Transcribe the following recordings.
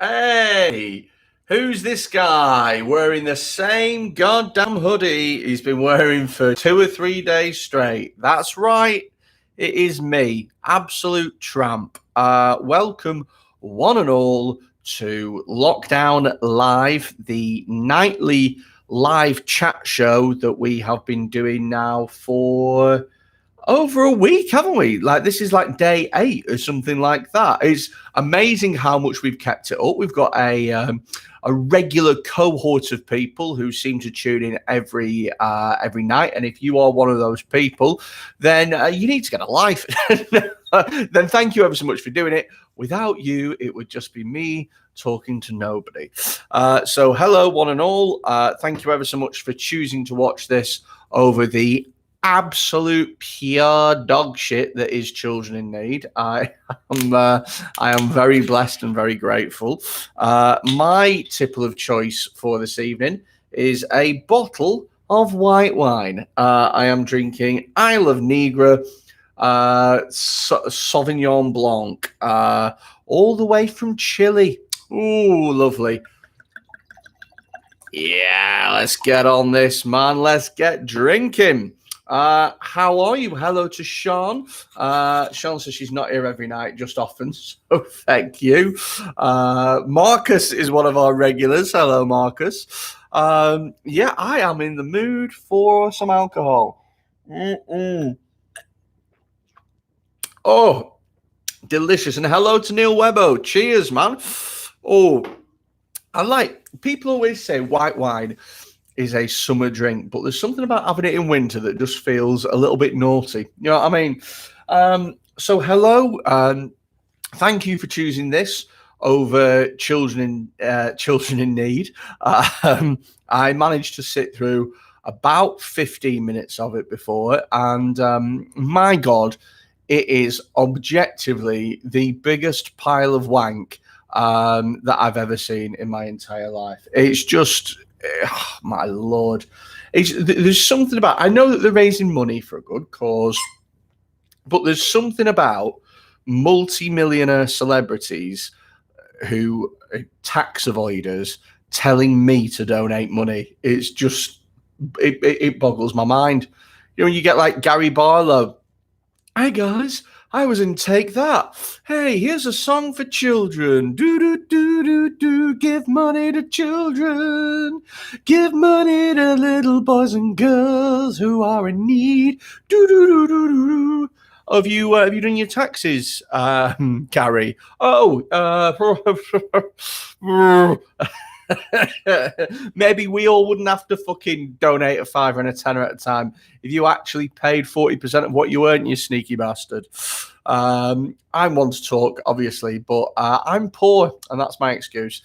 Hey, who's this guy wearing the same goddamn hoodie he's been wearing for 2 or 3 days straight? That's right, it is me, Absolute Tramp. Welcome, one and all, to Lockdown Live, the nightly live chat show that we have been doing now for over a week, haven't we? Like, this is like day 8 or something like that. It's amazing how much we've kept it up. We've got a regular cohort of people who seem to tune in every night. And if you are one of those people, then you need to get a life. Then thank you ever so much for doing it. Without you, it would just be me talking to nobody. So hello, one and all. Thank you ever so much for choosing to watch this over the absolute pure dog shit that is Children in Need. I am very blessed and very grateful. My tipple of choice for this evening is a bottle of white wine. I am drinking Isle of Negra Sauvignon Blanc, all the way from Chile. Ooh, lovely. Yeah, let's get on this, man. Let's get drinking. How are you? Hello to Sean. Sean says she's not here every night, just often. So thank you. Marcus is one of our regulars. Hello, Marcus. Yeah, I am in the mood for some alcohol. Oh, delicious. And hello to Neil Webbo. Cheers, man. Oh, people always say white wine is a summer drink, but there's something about having it in winter that just feels a little bit naughty. You know what I mean? So hello, thank you for choosing this over Children in Need. I managed to sit through about 15 minutes of it before, and my God, it is objectively the biggest pile of wank that I've ever seen in my entire life. It's just, oh, my Lord. There's something about, I know that they're raising money for a good cause, but there's something about multi-millionaire celebrities who are tax avoiders telling me to donate money. It's just, it boggles my mind. You know, when you get like Gary Barlow, hey guys, I was in Take That. Hey, here's a song for children. Do, do, do, do, do. Give money to children. Give money to little boys and girls who are in need. Do, do, do, do, do, do. Have you done your taxes, Gary? Oh, maybe we all wouldn't have to fucking donate a £5 and a £10 at a time if you actually paid 40% of what you earn, you sneaky bastard. I'm one to talk, obviously, but I'm poor, and that's my excuse.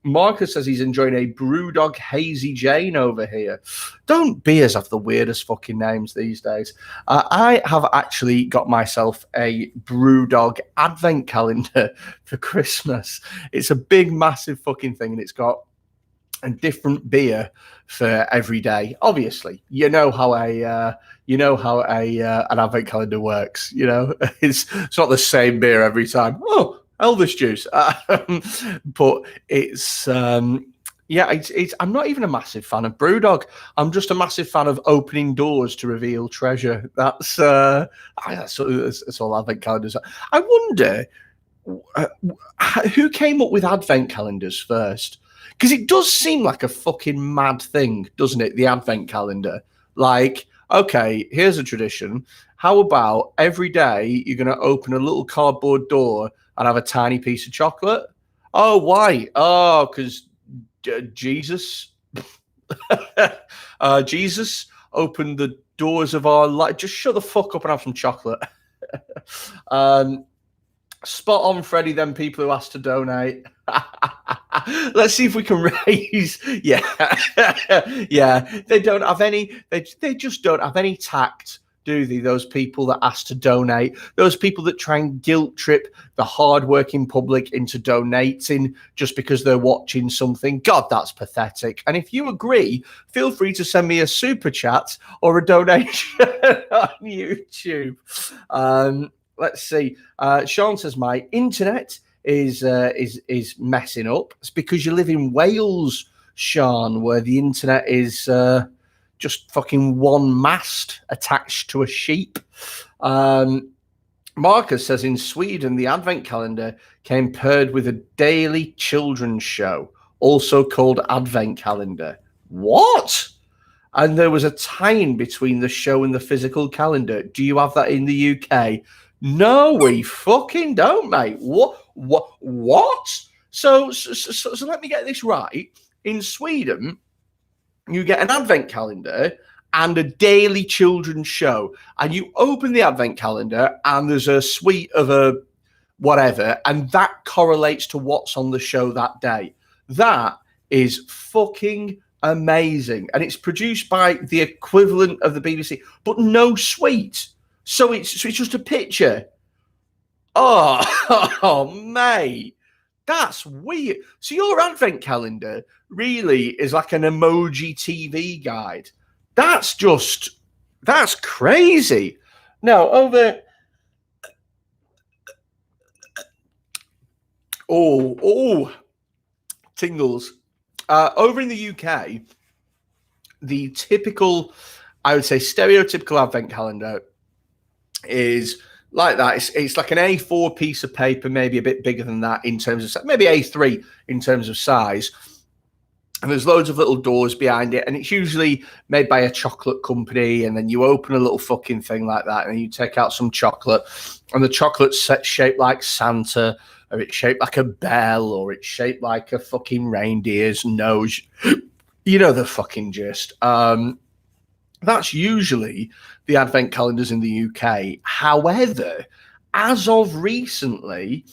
Marcus says he's enjoying a Brewdog Hazy Jane over here. Don't beers have the weirdest fucking names these days? I have actually got myself a Brewdog advent calendar for Christmas. It's a big, massive fucking thing, and it's got a different beer for every day. Obviously, you know how an advent calendar works. You know, it's not the same beer every time. Oh, Elvis juice. But it's it's. I'm not even a massive fan of Brewdog. I'm just a massive fan of opening doors to reveal treasure. That's all advent calendars. I wonder who came up with advent calendars first. Because it does seem like a fucking mad thing, doesn't it? The advent calendar. Like, okay, here's a tradition. How about every day you're going to open a little cardboard door and have a tiny piece of chocolate? Oh, why? Oh, because Jesus. Jesus opened the doors of our life. Just shut the fuck up and have some chocolate. Spot on, Freddie, them people who asked to donate. Let's see if we can raise. Yeah. Yeah. They don't have any, they just don't have any tact, do they? Those people that ask to donate, those people that try and guilt trip the hardworking public into donating just because they're watching something. God, that's pathetic. And if you agree, feel free to send me a super chat or a donation on YouTube. Let's see. Sean says, my internet is messing up. It's because you live in Wales, Sean, where the internet is just fucking one mast attached to a sheep. Marcus says in Sweden, the advent calendar came paired with a daily children's show, also called advent calendar. What? And there was a tie-in between the show and the physical calendar. Do you have that in the UK? No, we fucking don't, mate. What? So let me get this right. In Sweden, you get an advent calendar and a daily children's show. And you open the advent calendar and there's a suite of a whatever, and that correlates to what's on the show that day. That is fucking amazing. And it's produced by the equivalent of the BBC, but no suite. So it's just a picture. Oh, mate. That's weird. So your advent calendar really is like an emoji TV guide. That's crazy. Now, over... Oh, tingles. Over in the UK, the typical, I would say, stereotypical advent calendar is like that. It's like an A4 piece of paper, maybe a bit bigger than that in terms of, maybe A3 in terms of size. And there's loads of little doors behind it, and it's usually made by a chocolate company. And then you open a little fucking thing like that, and you take out some chocolate, and the chocolate's shaped like Santa, or it's shaped like a bell, or it's shaped like a fucking reindeer's nose. You know the fucking gist. That's usually the advent calendars in the UK. However, as of recently,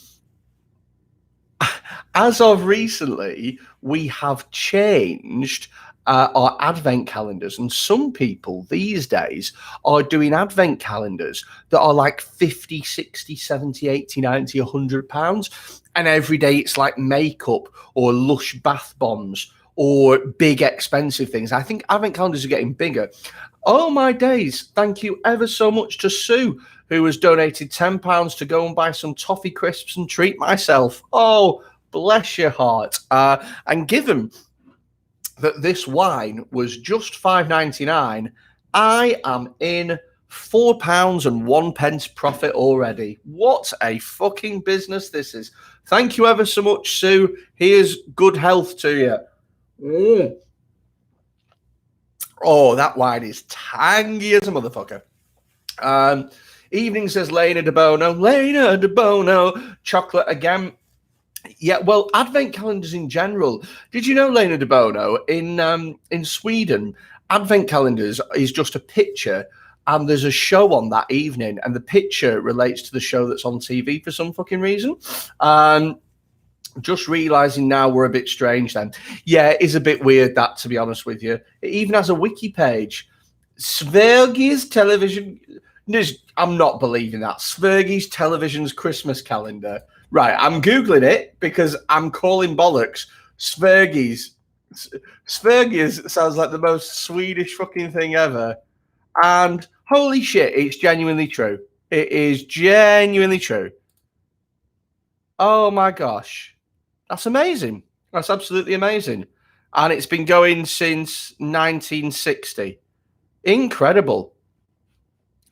we have changed our advent calendars, and some people these days are doing advent calendars that are like 50, 60, 70, 80, 90, 100 pounds, and every day it's like makeup or Lush bath bombs or big expensive things. I think advent calendars are getting bigger. Oh my days, thank you ever so much to Sue, who has donated £10 to go and buy some toffee crisps and treat myself. Oh, bless your heart. And given that this wine was just £5.99, I am in £4.01 profit already. What a fucking business this is. Thank you ever so much, Sue. Here's good health to you. Oh, that wine is tangy as a motherfucker. Evening says Lena De Bono, chocolate again. Yeah, well, advent calendars in general. Did you know, Lena De Bono, in Sweden, advent calendars is just a picture, and there's a show on that evening, and the picture relates to the show that's on TV for some fucking reason. Just realizing now we're a bit strange then. Yeah, it is a bit weird, that, to be honest with you. It even has a wiki page. Sveriges television. I'm not believing that. Sveriges television's Christmas calendar. Right, I'm Googling it because I'm calling bollocks. Sveriges. Sveriges sounds like the most Swedish fucking thing ever. And holy shit, it's genuinely true. It is genuinely true. Oh my gosh. That's amazing. That's absolutely amazing. And it's been going since 1960. Incredible.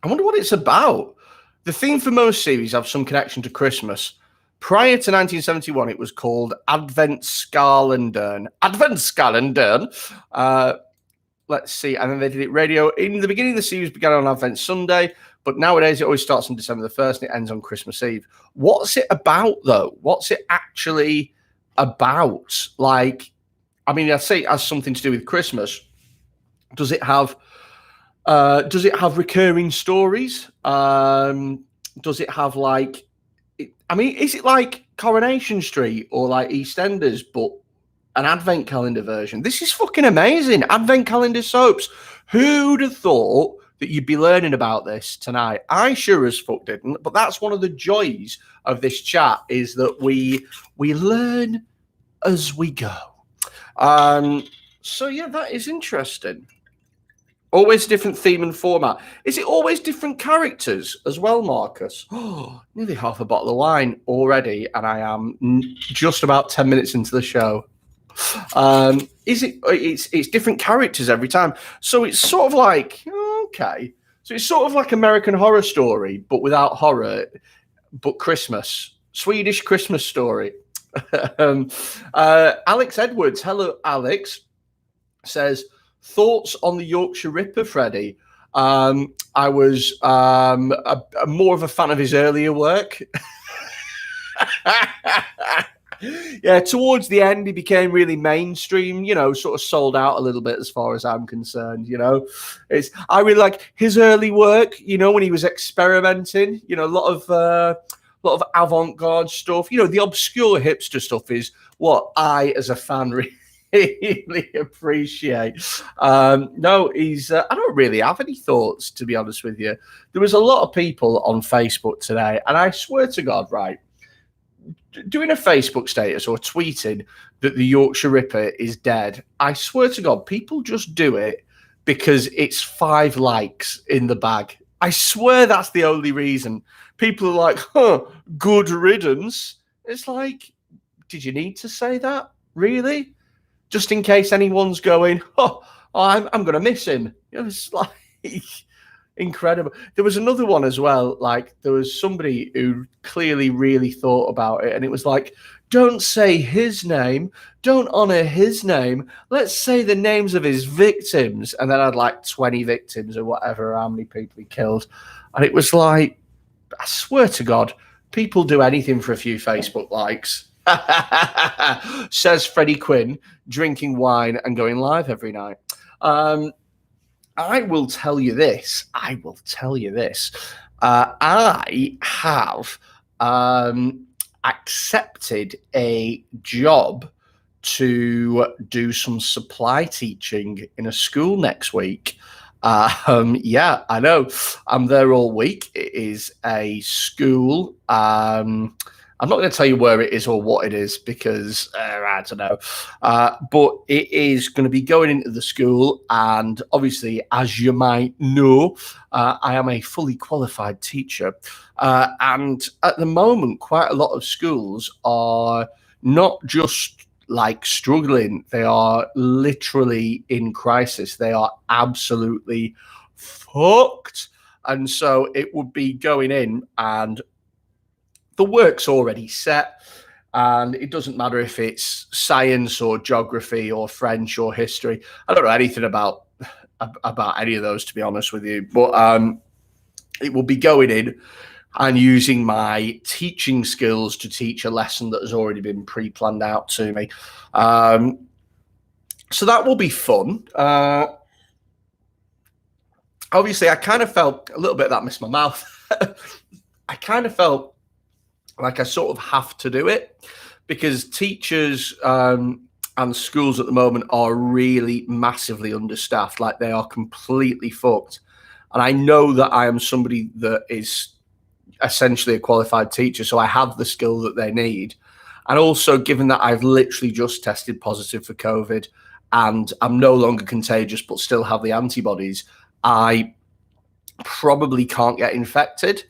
I wonder what it's about. The theme for most series have some connection to Christmas. Prior to 1971, it was called Adventskalendern. Let's see. And then they did it radio. In the beginning, the series began on Advent Sunday, but nowadays it always starts on December the 1st and it ends on Christmas Eve. What's it about, though? What's it actually about? Like, I mean, I'd say it has something to do with Christmas. Does it have recurring stories? Does it have like, I mean, is it like Coronation Street or like EastEnders, but an advent calendar version? This is fucking amazing. Advent calendar soaps. Who'd have thought that you'd be learning about this tonight? I sure as fuck didn't, but that's one of the joys of this chat, is that we learn as we go. So yeah, that is interesting. Always a different theme and format. Is it always different characters as well, Marcus? Oh, nearly half a bottle of wine already, and I am just about 10 minutes into the show. Is it? It's different characters every time, so it's sort of like okay. So it's sort of like American Horror Story, but without horror, but Christmas, Swedish Christmas Story. Alex Edwards, hello, Alex, says thoughts on the Yorkshire Ripper, Freddie. I was more of a fan of his earlier work. Yeah, towards the end, he became really mainstream, sort of sold out a little bit as far as I'm concerned, I really like his early work, when he was experimenting, a lot of avant-garde stuff, the obscure hipster stuff is what I, as a fan, really appreciate. No, he's, I don't really have any thoughts, to be honest with you. There was a lot of people on Facebook today, and I swear to God, right, doing a Facebook status or tweeting that the Yorkshire Ripper is dead, I swear to God, people just do it because it's 5 likes in the bag. I swear that's the only reason. People are like, good riddance. It's like, did you need to say that? Really? Just in case anyone's going, I'm going to miss him. It's like... incredible. There was another one as well. Like there was somebody who clearly really thought about it, and it was like, don't say his name, don't honor his name. Let's say the names of his victims. And then I'd like 20 victims or whatever, how many people he killed. And it was like, I swear to God, people do anything for a few Facebook likes. Says Freddie Quinn, drinking wine and going live every night. I will tell you this. I have accepted a job to do some supply teaching in a school next week. Yeah, I know. I'm there all week. It is a school. I'm not going to tell you where it is or what it is because I don't know. But it is going to be going into the school. And obviously, as you might know, I am a fully qualified teacher. And at the moment, quite a lot of schools are not just like struggling. They are literally in crisis. They are absolutely fucked. And so it would be going in and the work's already set, and it doesn't matter if it's science or geography or French or history. I don't know anything about any of those, to be honest with you. But it will be going in and using my teaching skills to teach a lesson that has already been pre-planned out to me. So that will be fun. Obviously, I kind of felt a little bit of that missed my mouth. I kind of felt like I sort of have to do it because teachers and schools at the moment are really massively understaffed. Like they are completely fucked. And I know that I am somebody that is essentially a qualified teacher, so I have the skill that they need. And also, given that I've literally just tested positive for COVID and I'm no longer contagious but still have the antibodies, I probably can't get infected.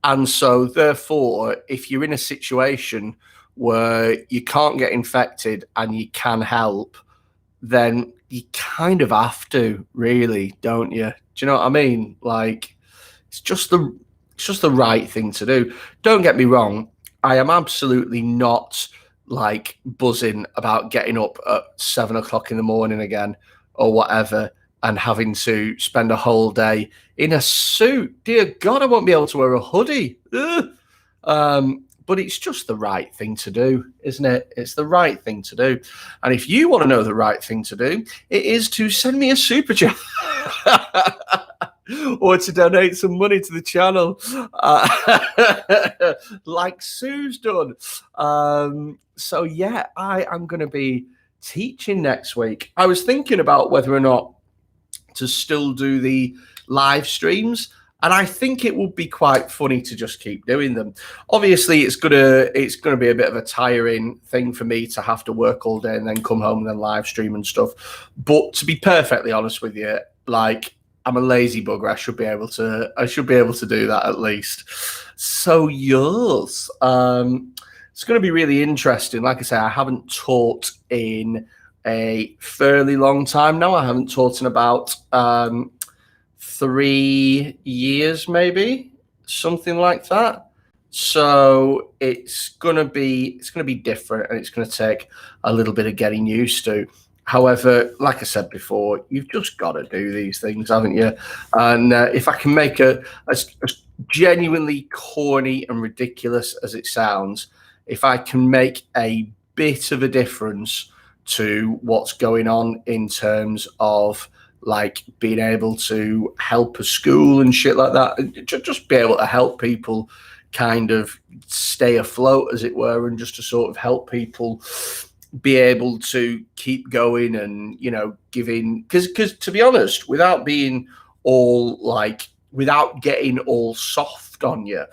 And so, therefore, if you're in a situation where you can't get infected and you can help, then you kind of have to, really, don't you? Do you know what I mean? Like, it's just the right thing to do. Don't get me wrong. I am absolutely not like buzzing about getting up at 7 o'clock in the morning again or whatever and having to spend a whole day in a suit. Dear God, I won't be able to wear a hoodie. But it's just the right thing to do, isn't it? It's the right thing to do. And if you want to know the right thing to do, it is to send me a super chat or to donate some money to the channel, like Sue's done. So, yeah, I am going to be teaching next week. I was thinking about whether or not to still do the live streams, and I think it would be quite funny to just keep doing them. Obviously, it's gonna be a bit of a tiring thing for me to have to work all day and then come home and then live stream and stuff. But to be perfectly honest with you, like I'm a lazy bugger. I should be able to. I should be able to do that at least. So yes, it's going to be really interesting. Like I say, I haven't taught in a fairly long time now. I haven't taught in about 3 years, maybe something like that. So it's gonna be different, and it's gonna take a little bit of getting used to. However, like I said before, you've just got to do these things, haven't you? And if I can make as genuinely corny and ridiculous as it sounds, if I can make a bit of a difference to what's going on in terms of like being able to help a school and shit like that, just be able to help people kind of stay afloat, as it were, and just to sort of help people be able to keep going and, you know, giving, because to be honest, without being all like, without getting all soft on you,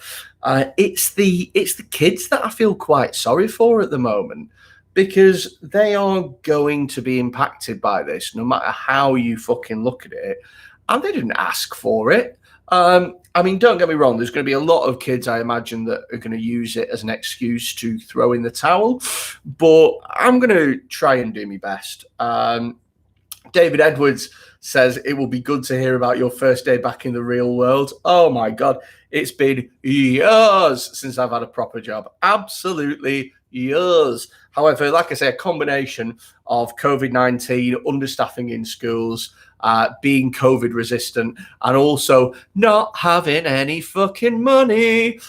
it's the kids that I feel quite sorry for at the moment, because they are going to be impacted by this no matter how you fucking look at it, and they didn't ask for it. I mean, don't get me wrong, there's going to be a lot of kids, I imagine, that are going to use it as an excuse to throw in the towel, but I'm going to try and do my best. David Edwards says it will be good to hear about your first day back in the real world. Oh my God, it's been years since I've had a proper job. Absolutely years. However, like I say, a combination of COVID-19, understaffing in schools, being COVID resistant, and also not having any fucking money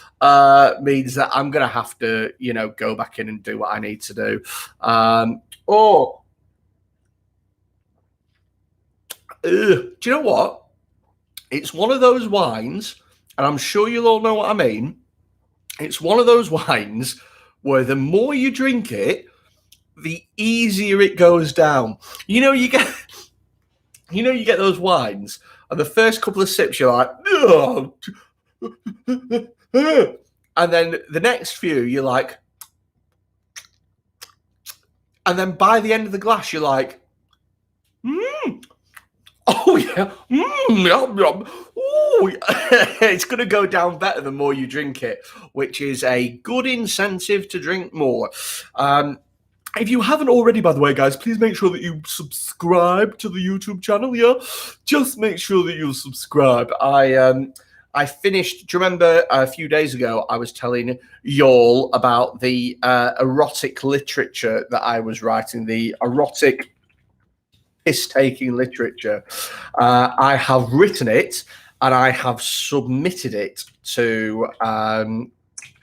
means that I'm going to have to, you know, go back in and do what I need to do. Do you know what? It's one of those wines, and I'm sure you'll all know what I mean. It's one of those wines where the more you drink it, the easier it goes down. You know, you get those wines, and the first couple of sips, you're like, oh. And then the next few, you're like, and then by the end of the glass, you're like, oh yeah, yum, yum. Ooh. It's going to go down better the more you drink it, which is a good incentive to drink more. If you haven't already, by the way, guys, please make sure that you subscribe to the YouTube channel. Yeah, just make sure that you subscribe. I finished. Do you remember a few days ago I was telling y'all about the erotic literature that I was writing, the erotic piss-taking literature? I have written it and I have submitted it to the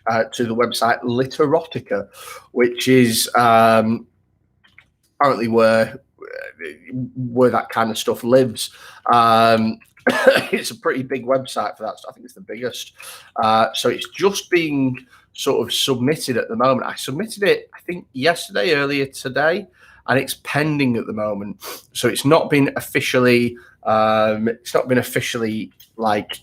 website Literotica, which is apparently where that kind of stuff lives. It's a pretty big website for that. I think it's the biggest. So it's just being sort of submitted at the moment. I submitted it, I think, earlier today, and it's pending at the moment. So it's not been officially like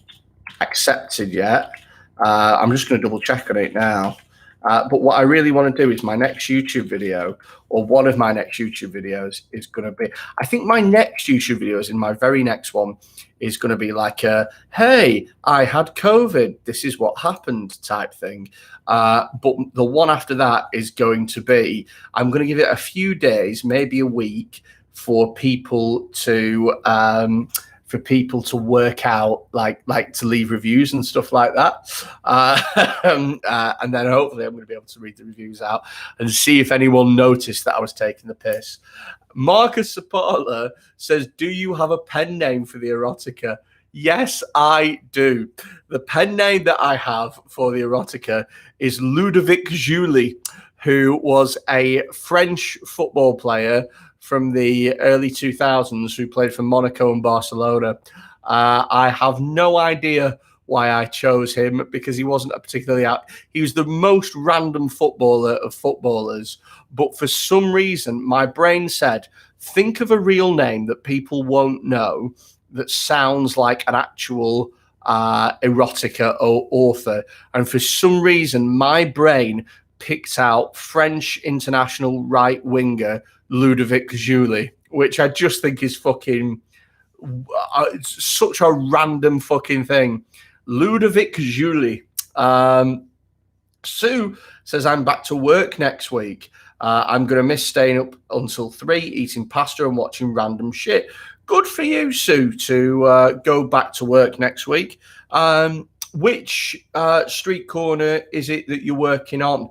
accepted yet. I'm just going to double check on it now. But what I really want to do is my next YouTube video, or one of my next YouTube videos, is going to be, I think my next YouTube video is in my very next one is going to be like a, hey, I had COVID, this is what happened type thing. But the one after that is going to be, I'm going to give it a few days, maybe a week, for people to work out, like to leave reviews and stuff like that, and then hopefully I'm going to be able to read the reviews out and see if anyone noticed that I was taking the piss. Marcus Sapala says, do you have a pen name for the erotica? Yes, I do. The pen name that I have for the erotica is Ludovic Julie, who was a French football player from the early 2000s who played for Monaco and Barcelona. I have no idea why I chose him, because he wasn't a particularly he was the most random footballer of footballers. But for some reason, my brain said, think of a real name that people won't know that sounds like an actual erotica or author. And for some reason, my brain picked out French international right winger Ludovic Julie, which I just think is fucking It's such a random fucking thing. Ludovic Julie. Sue says, I'm back to work next week. I'm going to miss staying up until 3, eating pasta and watching random shit. Good for you, Sue, to go back to work next week. Which street corner is it that you're working on?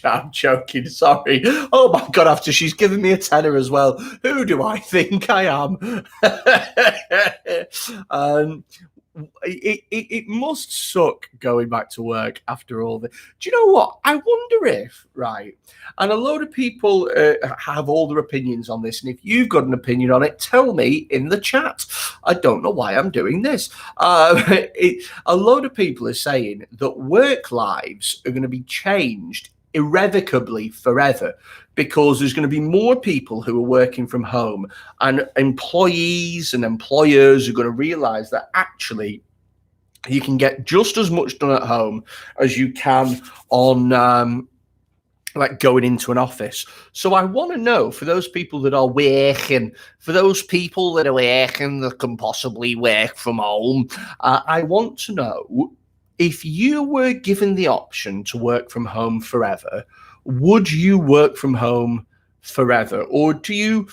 I'm joking, sorry. Oh my God, after she's given me a tenner as well. Who do I think I am? It must suck going back to work after all this. Do you know what? I wonder if, right, and a load of people have all their opinions on this, and if you've got an opinion on it, tell me in the chat. I don't know why I'm doing this. A load of people are saying that work lives are going to be changed irrevocably forever, because there's going to be more people who are working from home, and employees and employers are going to realize that actually you can get just as much done at home as you can on like going into an office. So I want to know, for those people that are working, that can possibly work from home, I want to know, if you were given the option to work from home forever, would you work from home forever? Or do you,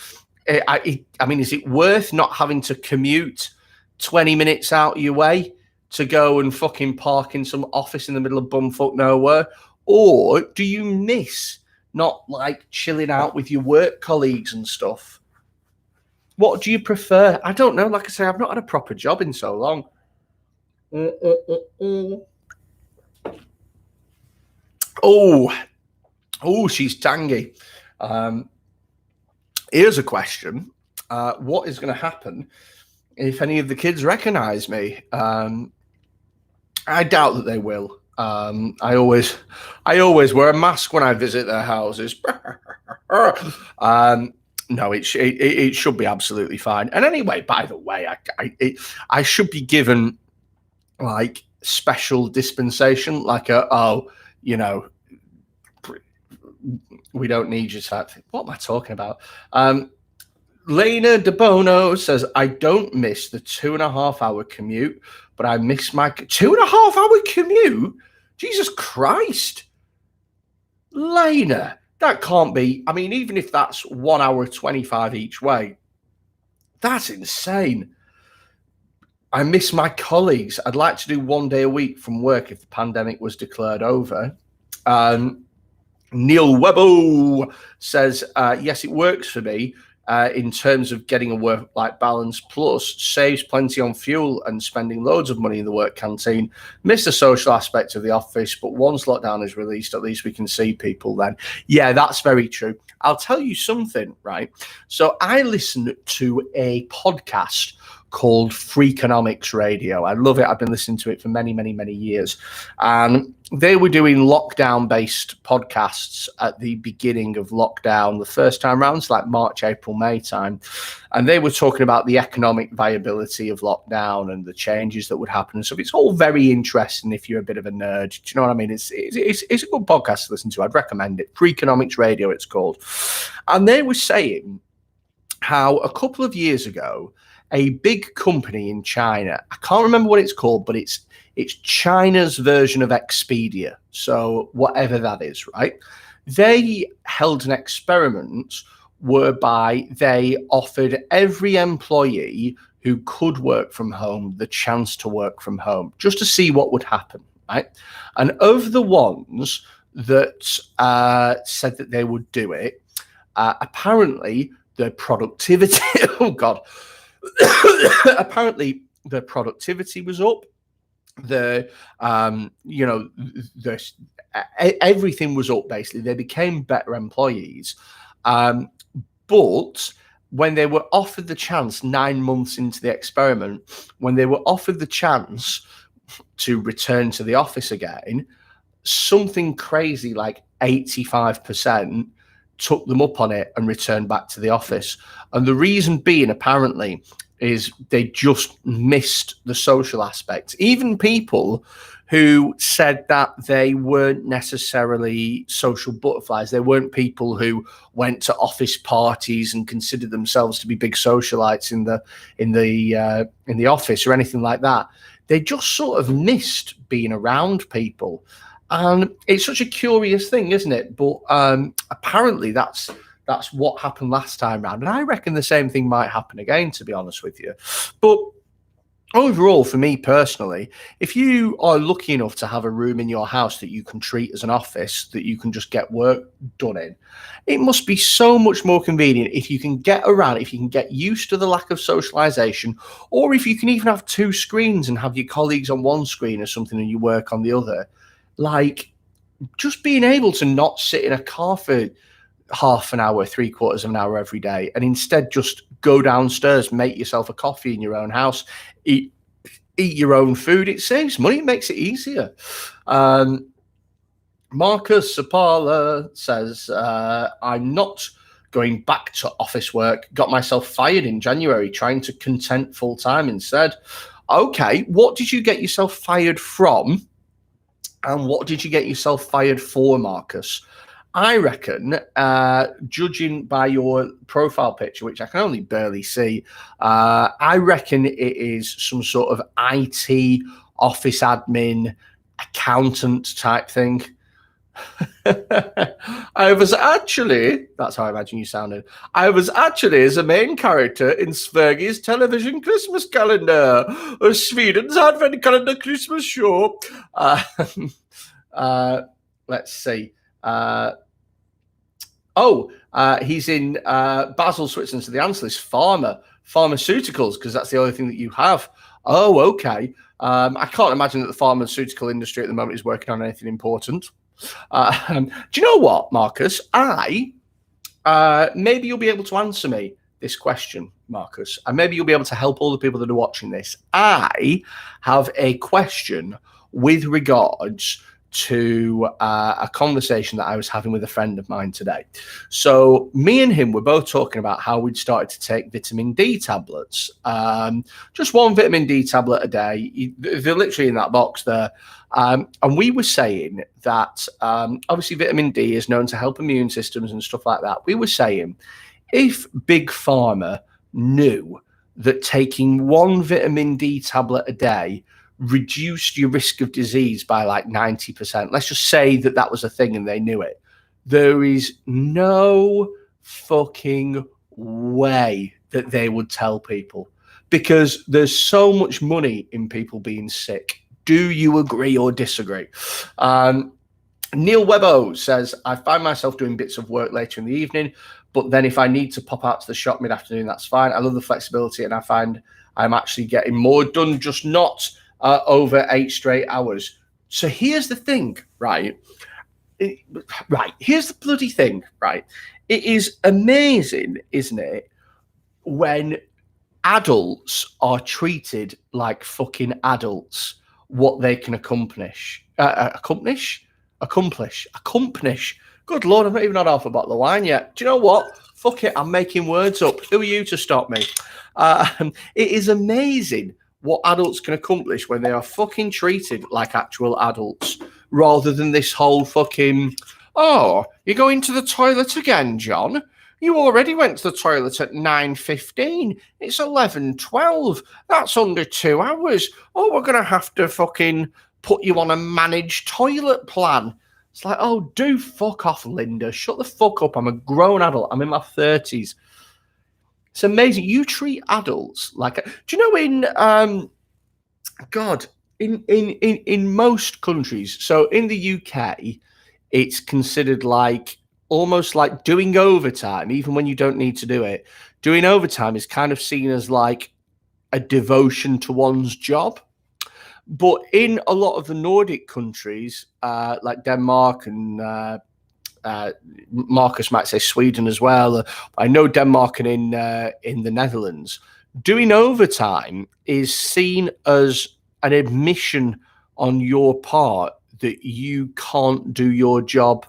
I mean, is it worth not having to commute 20 minutes out of your way to go and fucking park in some office in the middle of bumfuck nowhere? Or do you miss not like chilling out with your work colleagues and stuff? What do you prefer? I don't know. Like I say, I've not had a proper job in so long. Oh, she's tangy. Here's a question. What is going to happen if any of the kids recognize me? I doubt that they will. I always wear a mask when I visit their houses. No, it should be absolutely fine. And anyway, by the way, I should be given like special dispensation, like we don't need you type thing. What am I talking about? Lena De Bono says, I don't miss the 2.5 hour commute, but I miss my 2.5 hour commute. Jesus Christ. Lena, that can't be. I mean, even if that's 1 hour 25 each way, that's insane. I miss my colleagues. I'd like to do 1 day a week from work if the pandemic was declared over. Neil Webbo says, yes, it works for me in terms of getting a work-life balance, plus saves plenty on fuel and spending loads of money in the work canteen. Miss the social aspect of the office, but once lockdown is released, at least we can see people then. Yeah, that's very true. I'll tell you something, right? So I listen to a podcast called Freakonomics Radio. I love it. I've been listening to it for many, many, many years. And they were doing lockdown-based podcasts at the beginning of lockdown, the first time around, so like March, April, May time. And they were talking about the economic viability of lockdown and the changes that would happen. So it's all very interesting if you're a bit of a nerd. Do you know what I mean? It's a good podcast to listen to. I'd recommend it. Freakonomics Radio, it's called. And they were saying how a couple of years ago, a big company in China, I can't remember what it's called, but it's China's version of Expedia. So whatever that is, right? They held an experiment whereby they offered every employee who could work from home the chance to work from home, just to see what would happen, right? And of the ones that said that they would do it, apparently the productivity, oh God, apparently the productivity was up. Everything was up, basically. They became better employees. But when they were offered the chance 9 months into the experiment, when they were offered the chance to return to the office again, something crazy like 85% took them up on it and returned back to the office. And the reason being, apparently, is they just missed the social aspect. Even people who said that they weren't necessarily social butterflies. They weren't people who went to office parties and considered themselves to be big socialites in the office or anything like that. They just sort of missed being around people. And it's such a curious thing, isn't it? But apparently that's what happened last time round. And I reckon the same thing might happen again, to be honest with you. But overall, for me personally, if you are lucky enough to have a room in your house that you can treat as an office, that you can just get work done in, it must be so much more convenient if you can get around, if you can get used to the lack of socialization, or if you can even have two screens and have your colleagues on one screen or something and you work on the other. Like, just being able to not sit in a car for half an hour, 3/4 of an hour every day, and instead just go downstairs, make yourself a coffee in your own house, eat your own food. It saves money, it makes it easier. Marcus Sapala says, I'm not going back to office work. Got myself fired in January, trying to content full time instead. Okay, what did you get yourself fired from? And what did you get yourself fired for, Marcus? I reckon, judging by your profile picture, which I can only barely see, I reckon it is some sort of IT, office admin, accountant type thing. I was actually, that's how I imagine you sounded. I was actually as a main character in Sverige's television Christmas calendar, or Sweden's advent calendar Christmas show. Let's see. He's in Basel, Switzerland. So the answer is pharmaceuticals, because that's the only thing that you have. Oh, okay. I can't imagine that the pharmaceutical industry at the moment is working on anything important. Do you know what, Marcus? Maybe you'll be able to answer me this question, Marcus, and maybe you'll be able to help all the people that are watching this. I have a question with regards to a conversation that I was having with a friend of mine today. So me and him were both talking about how we'd started to take vitamin D tablets, just one vitamin D tablet a day. They're literally in that box there. And we were saying that obviously vitamin D is known to help immune systems and stuff like that. We were saying if Big Pharma knew that taking one vitamin D tablet a day reduced your risk of disease by like 90%. Let's just say that that was a thing and they knew it. There is no fucking way that they would tell people, because there's so much money in people being sick. Do you agree or disagree? Neil Webbo says, I find myself doing bits of work later in the evening, but then if I need to pop out to the shop mid-afternoon, that's fine. I love the flexibility, and I find I'm actually getting more done, just not over 8 straight hours. So here's the thing, right? Here's the bloody thing, right? It is amazing, isn't it, when adults are treated like fucking adults, what they can accomplish. Good Lord, I've not even had half a bottle of wine yet. Do you know what? Fuck it, I'm making words up. Who are you to stop me? It is amazing what adults can accomplish when they are fucking treated like actual adults, rather than this whole fucking, oh, you're going to the toilet again, John? You already went to the toilet at 9:15. It's 11:12. That's under 2 hours. Oh, we're going to have to fucking put you on a managed toilet plan. It's like, oh, do fuck off, Linda. Shut the fuck up. I'm a grown adult. I'm in my 30s. It's amazing. You treat adults like do you know in most countries, so in the UK, it's considered like almost like doing overtime, even when you don't need to do it. Doing overtime is kind of seen as like a devotion to one's job. But in a lot of the Nordic countries, like Denmark and Marcus might say Sweden as well. I know Denmark and in the Netherlands, doing overtime is seen as an admission on your part that you can't do your job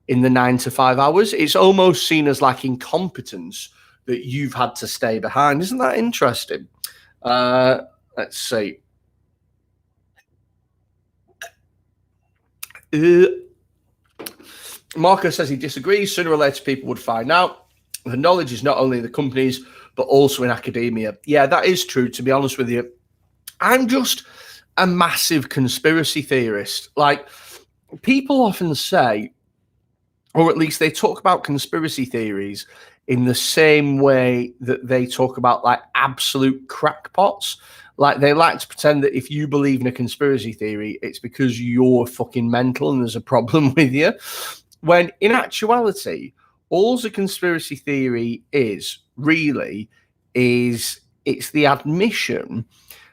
in the 9 to 5 hours. It's almost seen as like incompetence that you've had to stay behind. Isn't that interesting? Let's see. Marcus says he disagrees. Sooner or later, people would find out. The knowledge is not only in the companies, but also in academia. Yeah, that is true, to be honest with you. I'm just a massive conspiracy theorist. Like, people often say, or at least they talk about conspiracy theories in the same way that they talk about like absolute crackpots. Like, they like to pretend that if you believe in a conspiracy theory, it's because you're fucking mental and there's a problem with you. When in actuality, all the conspiracy theory is really is it's the admission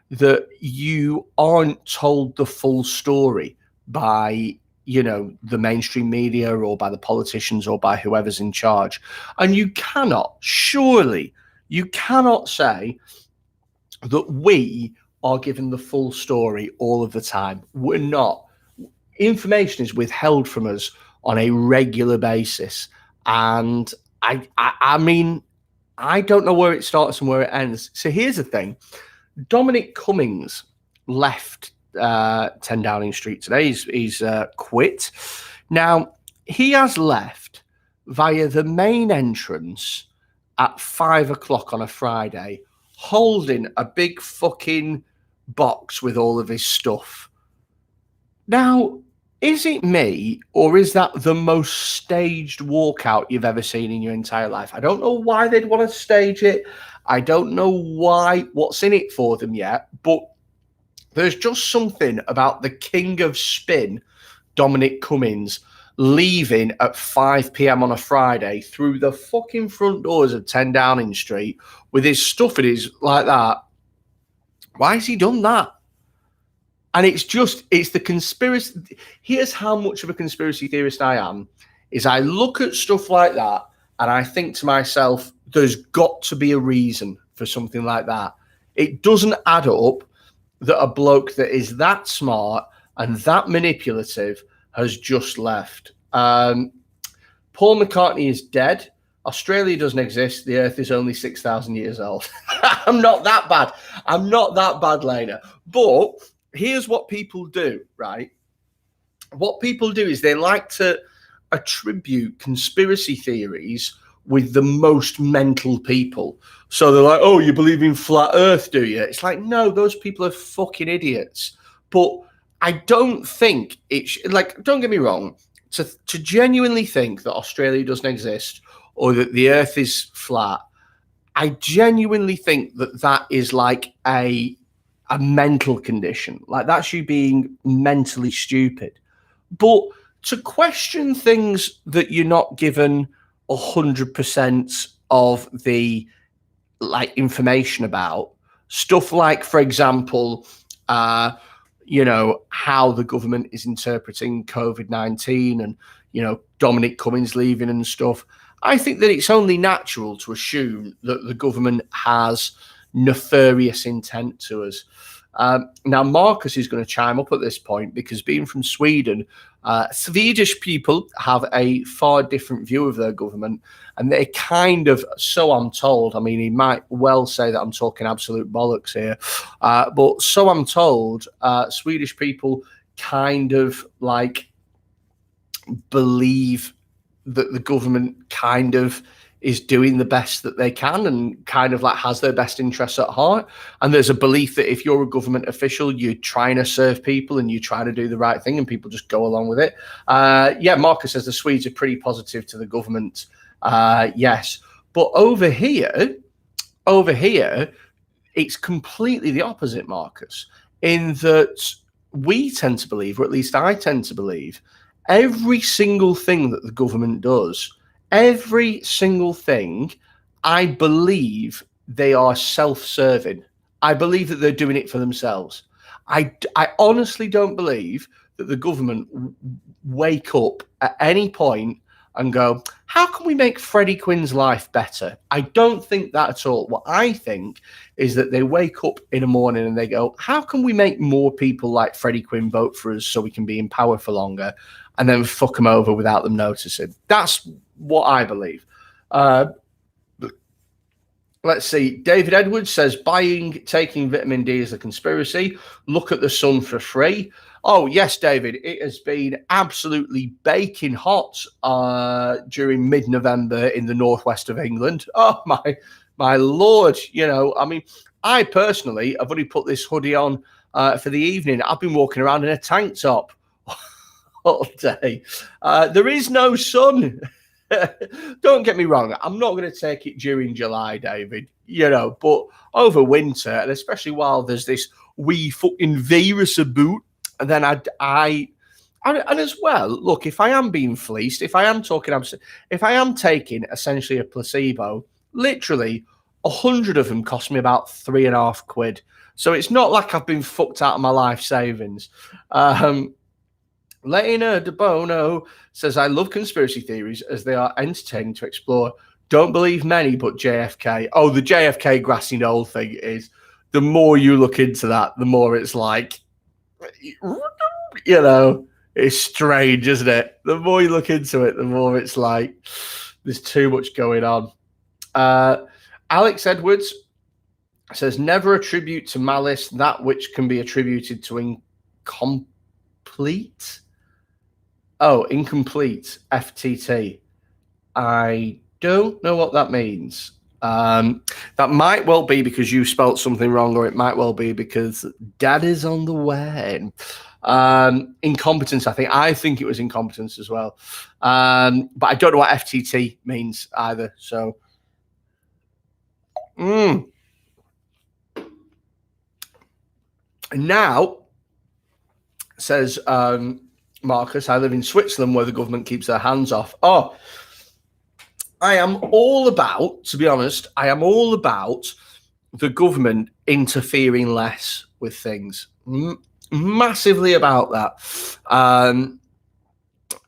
that you aren't told the full story by, you know, the mainstream media or by the politicians or by whoever's in charge. And you cannot, surely, you cannot say that we are given the full story all of the time. We're not. Information is withheld from us on a regular basis. And I mean, I don't know where it starts and where it ends. So here's the thing. Dominic Cummings left 10 Downing Street today. He's quit. Now, he has left via the main entrance at 5 o'clock on a Friday, holding a big fucking box with all of his stuff. Now, is it me, or is that the most staged walkout you've ever seen in your entire life? I don't know why they'd want to stage it. I don't know what's in it for them yet, but there's just something about the king of spin, Dominic Cummings, leaving at 5 p.m. on a Friday through the fucking front doors of 10 Downing Street with his stuff in his like that. Why has he done that? And it's the conspiracy. Here's how much of a conspiracy theorist I am, is I look at stuff like that and I think to myself, there's got to be a reason for something like that. It doesn't add up that a bloke that is that smart and that manipulative has just left. Paul McCartney is dead. Australia doesn't exist. The Earth is only 6,000 years old. I'm not that bad. I'm not that bad, Lena. But here's what people do, right? What people do is they like to attribute conspiracy theories with the most mental people. So they're like, oh, you believe in flat Earth, do you? It's like, no, those people are fucking idiots. But I don't think it's like, don't get me wrong, to genuinely think that Australia doesn't exist or that the Earth is flat, I genuinely think that that is like a mental condition. Like, that's you being mentally stupid. But to question things that you're not given 100% of the like information about, stuff like, for example, you know, how the government is interpreting COVID-19 and, you know, Dominic Cummings leaving and stuff. I think that it's only natural to assume that the government has nefarious intent to us. Now, Marcus is going to chime up at this point because, being from Sweden, Swedish people have a far different view of their government, and they kind of, so I'm told, I mean, he might well say that I'm talking absolute bollocks here, but so I'm told, Swedish people kind of like believe that the government kind of is doing the best that they can and kind of like has their best interests at heart. And there's a belief that if you're a government official, you're trying to serve people and you try to do the right thing and people just go along with it. Yeah, Marcus says the Swedes are pretty positive to the government. Yes. But over here, it's completely the opposite, Marcus, in that we tend to believe, or at least I tend to believe, every single thing that the government does, every single thing, I believe they are self-serving. I believe that they're doing it for themselves. I honestly don't believe that the government wake up at any point and go, how can we make Freddie Quinn's life better? I don't think that at all. What I think is that they wake up in the morning and they go, how can we make more people like Freddie Quinn vote for us so we can be in power for longer, and then fuck them over without them noticing? That's what I believe. Let's see. David Edwards says taking vitamin D is a conspiracy. Look at the sun for free. Oh, yes, David. It has been absolutely baking hot during mid-November in the northwest of England. Oh, my Lord. You know, I mean, I personally have only put this hoodie on for the evening. I've been walking around in a tank top all day. There is no sun. Don't get me wrong, I'm not going to take it during July, David, you know, but over winter, and especially while there's this wee fucking virus about, and then and as well, look, if I am being fleeced, if I am taking essentially a placebo, literally 100 of them cost me about £3.50. So it's not like I've been fucked out of my life savings. Lena De Bono says, I love conspiracy theories as they are entertaining to explore. Don't believe many, but JFK. Oh, the JFK grassy knoll thing is, the more you look into that, the more it's like, you know, it's strange, isn't it? The more you look into it, the more it's like, there's too much going on. Alex Edwards says, never attribute to malice that which can be attributed to incomplete. Oh, incomplete FTT. I don't know what that means. That might well be because you spelt something wrong, or it might well be because Dad is on the way. Incompetence, I think it was incompetence as well. But I don't know what FTT means either. So, now says Marcus, I live in Switzerland where the government keeps their hands off. Oh, I am all about, to be honest, the government interfering less with things. Massively about that.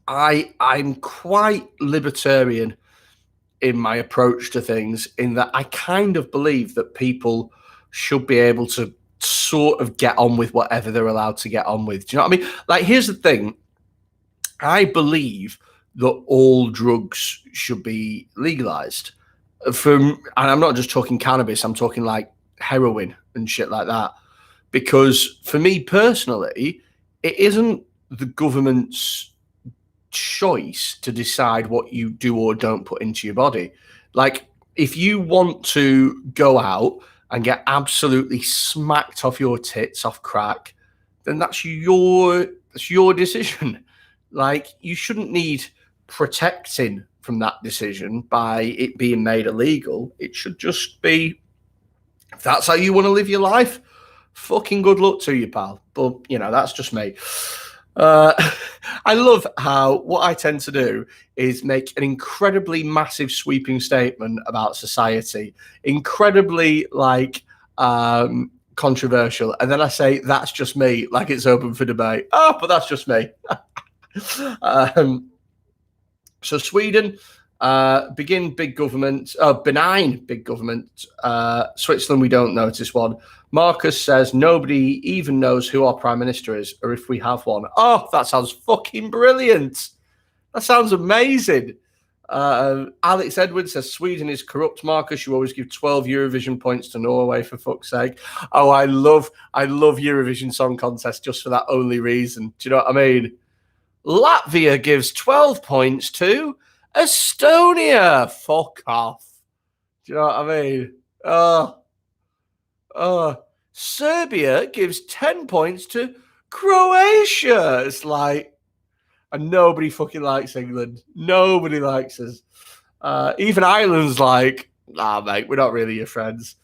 I'm quite libertarian in my approach to things, in that I kind of believe that people should be able to sort of get on with whatever they're allowed to get on with. Do you know what I mean? Like, here's the thing. I believe that all drugs should be legalized. And I'm not just talking cannabis, I'm talking like heroin and shit like that. Because for me personally, it isn't the government's choice to decide what you do or don't put into your body. Like, if you want to go out and get absolutely smacked off your tits off crack, then that's your decision. Like, you shouldn't need protecting from that decision by it being made illegal. It should just be, if that's how you want to live your life, fucking good luck to you, pal. But, you know, that's just me. I love how what I tend to do is make an incredibly massive sweeping statement about society, incredibly controversial, and then I say that's just me, like it's open for debate. Oh, but that's just me. So Sweden, benign big government. Switzerland, we don't notice one. Marcus says nobody even knows who our prime minister is, or if we have one. Oh, that sounds fucking brilliant. That sounds amazing. Alex Edwards says Sweden is corrupt. Marcus, you always give 12 Eurovision points to Norway, for fuck's sake. Oh, I love Eurovision Song Contest just for that only reason. Do you know what I mean? Latvia gives 12 points to Estonia. Fuck off. Do you know what I mean? Serbia gives 10 points to Croatia. It's like, and nobody fucking likes England. Nobody likes us. Even Ireland's like, nah, mate, we're not really your friends.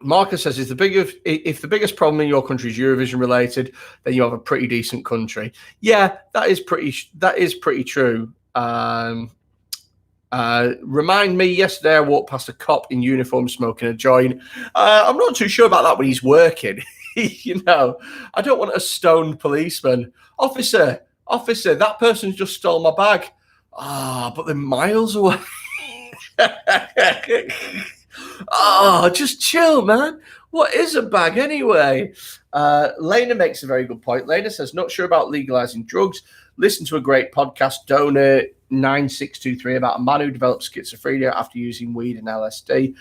Marcus says, if the biggest problem in your country is Eurovision related, then you have a pretty decent country. Yeah, that is pretty true. Remind me, yesterday I walked past a cop in uniform smoking a joint. I'm not too sure about that when he's working. You know, I don't want a stoned policeman. Officer, that person's just stole my bag. But they're miles away. Oh, just chill, man. What is a bag anyway? Lena makes a very good point. Lena says, not sure about legalizing drugs, Listen to a great podcast, Donor 9623, about a man who developed schizophrenia after using weed and LSD.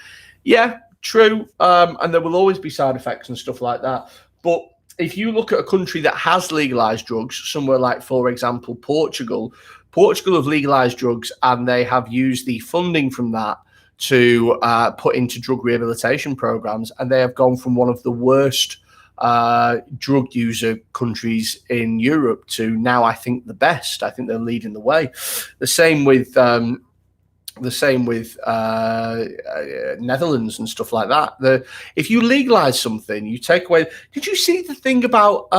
Yeah, true. And there will always be side effects and stuff like that. But if you look at a country that has legalized drugs, somewhere like, for example, Portugal have legalized drugs, and they have used the funding from that to put into drug rehabilitation programs, and they have gone from one of the worst drug user countries in Europe to now, I think, the best. I think they're leading the way. The same with Netherlands and stuff like that. If you legalize something, you take away. Did you see the thing about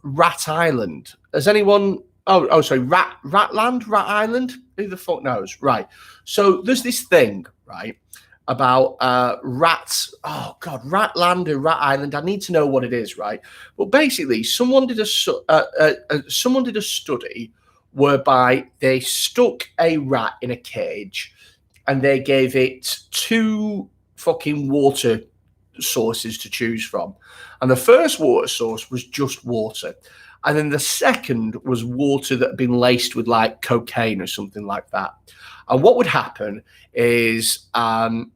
Rat Island? Has anyone? Oh, sorry, Rat Island. Who the fuck knows? Right. So there's this thing, right, about rats. Oh God, Ratland or Rat Island. I need to know what it is, right? But basically, someone did a study whereby they stuck a rat in a cage and they gave it 2 fucking water sources to choose from. And the first water source was just water. And then the second was water that had been laced with like cocaine or something like that. And what would happen is the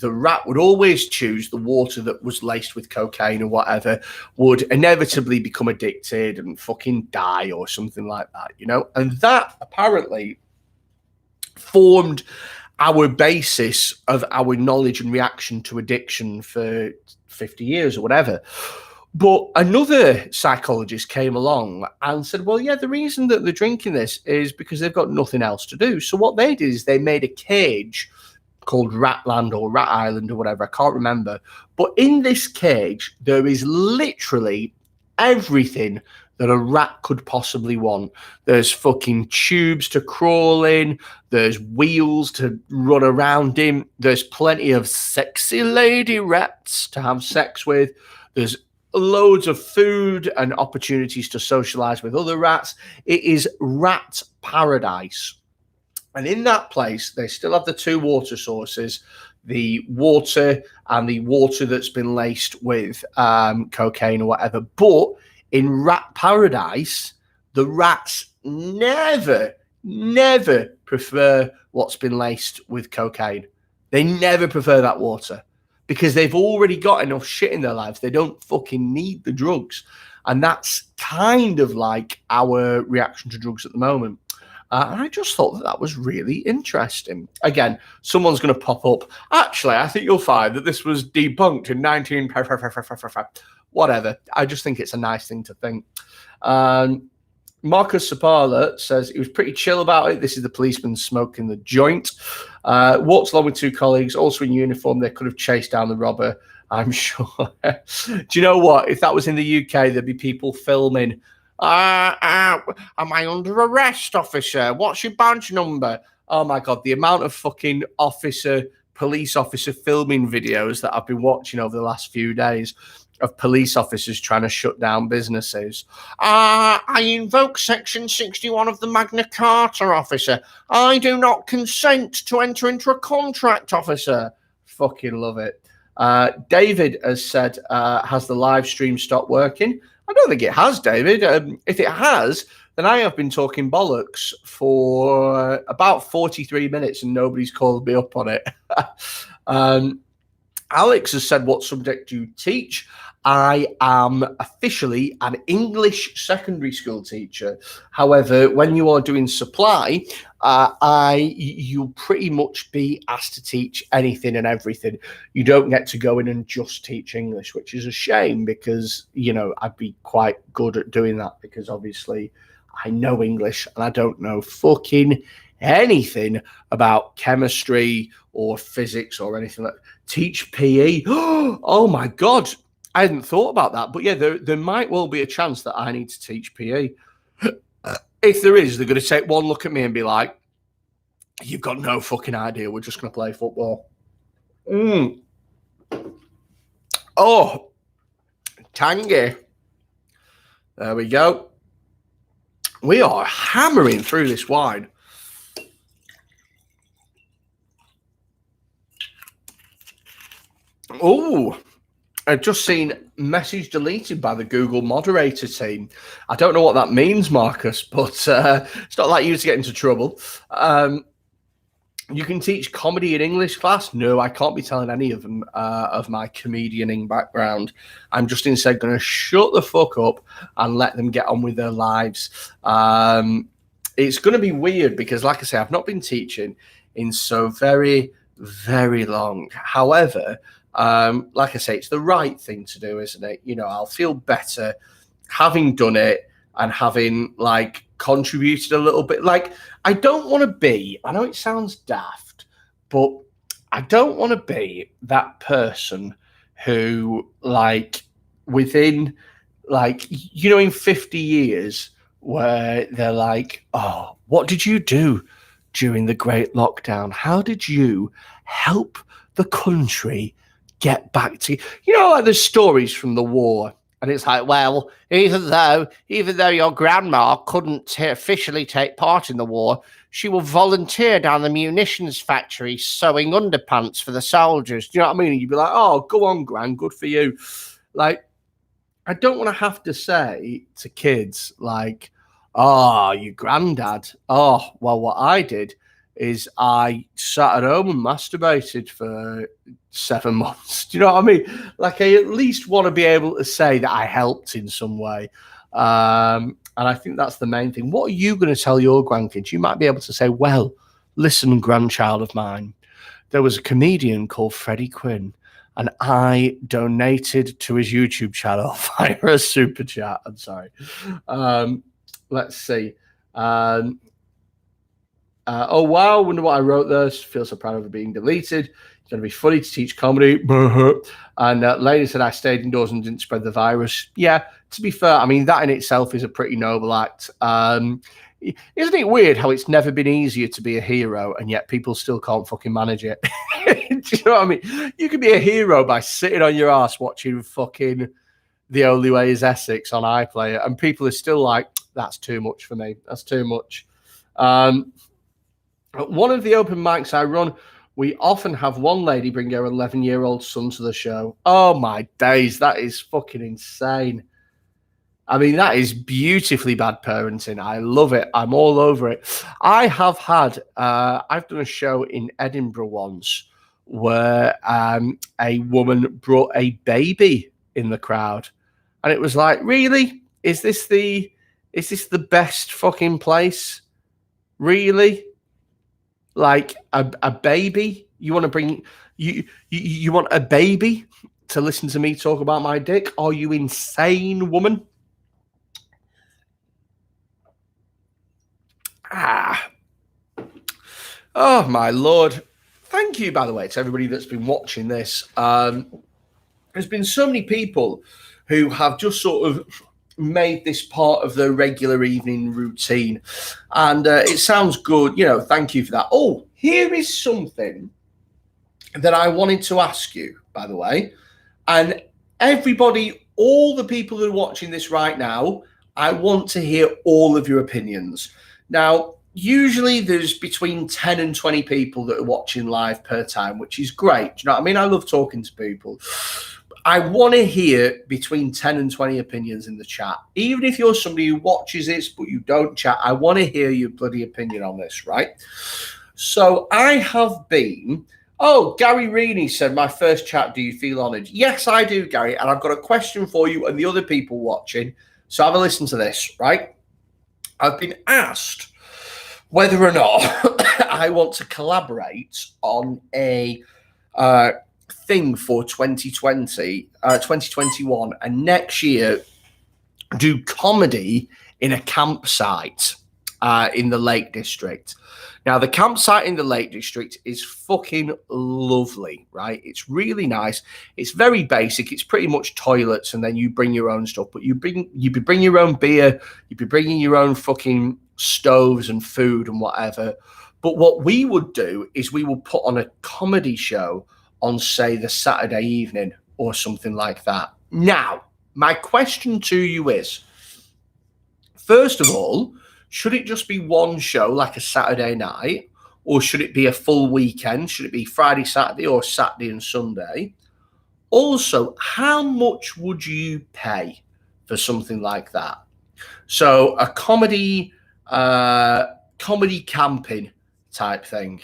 rat would always choose the water that was laced with cocaine or whatever, would inevitably become addicted and fucking die or something like that, you know? And that apparently formed our basis of our knowledge and reaction to addiction for 50 years or whatever. But another psychologist came along and said, well, yeah, the reason that they're drinking this is because they've got nothing else to do. So what they did is they made a cage called Ratland or Rat Island or whatever, I can't remember. But in this cage, there is literally everything that a rat could possibly want. There's fucking tubes to crawl in. There's wheels to run around in. There's plenty of sexy lady rats to have sex with. There's loads of food and opportunities to socialize with other rats. It is rat paradise. And in that place, they still have the 2 water sources, the water and the water that's been laced with cocaine or whatever. But in rat paradise, the rats never prefer what's been laced with cocaine. They never prefer that water because they've already got enough shit in their lives. They don't fucking need the drugs. And that's kind of like our reaction to drugs at the moment. And I just thought that was really interesting. Again, someone's going to pop up. Actually, I think you'll find that this was debunked in 19... Whatever. I just think it's a nice thing to think. Marcus Sapala says he was pretty chill about it. This is the policeman smoking the joint. Walks along with 2 colleagues, also in uniform. They could have chased down the robber, I'm sure. Do you know what? If that was in the UK, there'd be people filming. Am I under arrest, officer? What's your badge number? Oh my God, the amount of fucking police officer filming videos that I've been watching over the last few days of police officers trying to shut down businesses. I invoke section 61 of the Magna Carta, officer. I do not consent to enter into a contract, officer. Fucking love it. David has said, has the live stream stopped working? I don't think it has, David. If it has, then I have been talking bollocks for about 43 minutes and nobody's called me up on it. Alex has said, what subject do you teach? I am officially an English secondary school teacher. However, when you are doing supply, you'll pretty much be asked to teach anything and everything. You don't get to go in and just teach English, which is a shame because, you know, I'd be quite good at doing that because obviously I know English and I don't know fucking anything about chemistry or physics or anything like that. Teach PE. Oh my God. I hadn't thought about that, but yeah, there might well be a chance that I need to teach PE. If there is, they're going to take one look at me and be like, you've got no fucking idea. We're just going to play football. Oh, tangy. There we go. We are hammering through this wine. Oh, I've just seen message deleted by the Google moderator team. I don't know what that means, Marcus, but it's not like you to get into trouble. You can teach comedy in English class? No, I can't be telling any of them of my comedianing background. I'm just instead going to shut the fuck up and let them get on with their lives. It's going to be weird because, like I say, I've not been teaching in so very, very long. However, like I say, it's the right thing to do, isn't it? You know, I'll feel better having done it and having like contributed a little bit. Like, I don't want to be, I know it sounds daft, but I don't want to be that person who, like, within, like, you know, in 50 years, where they're like, oh, what did you do during the Great Lockdown? How did you help the country get back to, you know, like the stories from the war? And it's like, well, even though your grandma couldn't officially take part in the war, she will volunteer down the munitions factory sewing underpants for the soldiers. Do you know what I mean? And you'd be like, oh, go on, Gran, good for you. Like, I don't want to have to say to kids, like, oh, your granddad. Oh, well, what I did is I sat at home and masturbated for 7 months. Do you know what I mean? Like, I at least want to be able to say that I helped in some way. And I think that's the main thing. What are you going to tell your grandkids? You might be able to say, well, listen, grandchild of mine, there was a comedian called Freddie Quinn, and I donated to his YouTube channel via a super chat. I'm sorry. Let's see. Oh, wow. Wonder what I wrote there. Feel so proud of it being deleted. It's going to be funny to teach comedy. And Lady said I stayed indoors and didn't spread the virus. Yeah, to be fair, I mean, that in itself is a pretty noble act. Isn't it weird how it's never been easier to be a hero and yet people still can't fucking manage it? Do you know what I mean? You can be a hero by sitting on your ass watching fucking The Only Way is Essex on iPlayer, and people are still like, that's too much for me. That's too much. One of the open mics I run, we often have one lady bring her 11-year-old son to the show. Oh, my days. That is fucking insane. I mean, that is beautifully bad parenting. I love it. I'm all over it. I have had, I've done a show in Edinburgh once where a woman brought a baby in the crowd. And it was like, really? Is this the best fucking place? Really? Like a baby? You want to bring you want a baby to listen to me talk about my dick? Are you insane, woman? Oh my lord. Thank you, by the way, to everybody that's been watching this. There's been so many people who have just sort of made this part of their regular evening routine, and it sounds good. You know, thank you for that. Oh, here is something that I wanted to ask you, by the way, and everybody, all the people who are watching this right now, I want to hear all of your opinions. Now, usually there's between 10 and 20 people that are watching live per time, which is great. Do you know what I mean? I love talking to people. I want to hear between 10 and 20 opinions in the chat. Even if you're somebody who watches this, but you don't chat, I want to hear your bloody opinion on this, right? So I have been... Oh, Gary Reaney said, my first chat, do you feel honoured? Yes, I do, Gary. And I've got a question for you and the other people watching. So have a listen to this, right? I've been asked whether or not I want to collaborate on a thing for 2021, and next year do comedy in a campsite in the Lake District. Now, the campsite in the Lake District is fucking lovely, right? It's really nice. It's very basic. It's pretty much toilets, and then you bring your own stuff. But you'd be bringing your own beer. You'd be bringing your own fucking stoves and food and whatever. But what we would do is we would put on a comedy show on, say, the Saturday evening or something like that. Now, my question to you is, first of all, should it just be one show, like a Saturday night, or should it be a full weekend? Should it be Friday, Saturday, or Saturday and Sunday? Also, how much would you pay for something like that? So a comedy camping type thing.